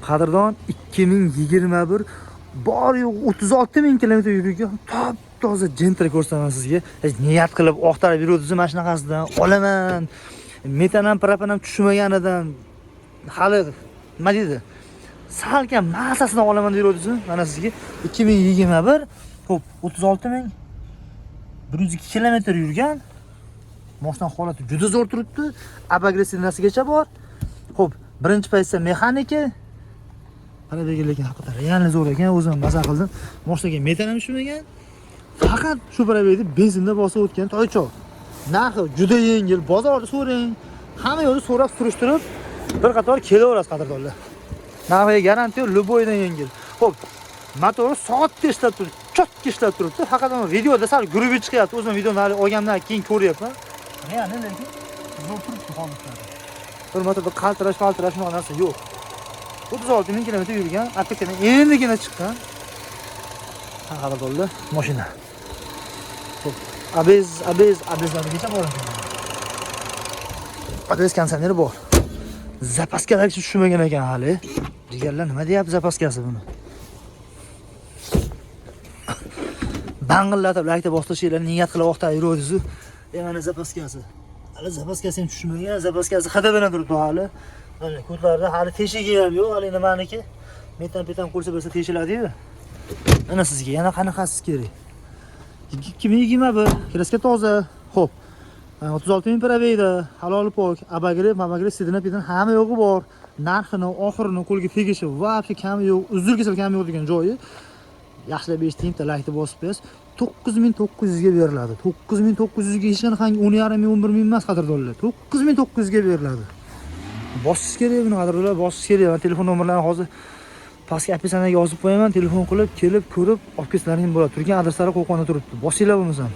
Qadrdon 2021 bor yo'q 36 ming kilometr yurgan top toza Gentra ko'rsataman sizga. Hech niyat qilib oqtarib yuribsiz mana shunaqasidan olaman. Metan ham propan ham tushmaganidan hali nima deydi? Salkam massasidan olaman deyapsiz. Mana sizga 2021 xo'p 36 ming 102 kilometr yurgan. Mashina holati juda zo'r turibdi. Abagressivnasigacha bor. Xo'p, birinchi paytda mexaniki. Mana lekin haqiqatan realni zo'r ekan, o'zim maza qildim. Mashinaga metan ham tushmagan. Faqat shu probegda benzinda bosib o'tgan toychoq. Narxi juda yengil, bozorda so'rang. Hamma yo'lda so'rab surishtirib bir qator kelaverasiz qadrdonlar. Narxiga garantiya luboydan yengil. Xo'p, motori soatda ishlab turibdi, chotga ishlab turibdi. Faqat men videoda sal grubi chiqyapti. O'zim videoni hali olgandan keyin ko'ryapman. Ya'ni lekin zo'r turibdi holatda. Bir motorda qaltirash shunaqa narsa yo'q. 36 ming kilometr yurgan, apekadan endigina chiqqan. Qadrdonlar, mashina. Xo'p, abezlargacha bor ekan. Abez konditsioneri bor. Zapaskalar tushmagan ekan hali. Deganlar nima deyapti zapaskasi buni? Bangillatib lakda boshlashinglar niyat qilib vaqtda yuribsiz. Mana zapaskasi. Hali zapaskasi ham tushmagan, zapaskasi xada bilan turibdi hali. Mana ko'tlarda hali teshigi ham yo'q, hali nimaniki? Metan qo'lsa bo'lsa teshiladi-yu. Mana sizga yana qanaqasi kerak? 2021 kraska toza. Xo'p. 36 ming probegda, halol pok, abagrev, sidinapidan hamma yo'g'i bor. Narxini, oxirini qo'lga tegishi va kami yo'q, uzr-kesal kami yo'q degan joyi. Yaxshilab eshitingizda, like bosib qo'yasiz. 9900 ga beriladi. 9900 ga hech qanday 10,5 ming, 11 ming emas qadrdonlar. 9900 ga beriladi. Bosish kerak buni qadrdonlar, bosish kerak. Telefon nomerlarini hozir pastga opisiyaga yozib qo'yaman. Telefon qilib, kelib, ko'rib, olib ketsalaring bo'ladi. Turgan adreslari Qo'qonda turibdi. Bosinglar bo'lmasa.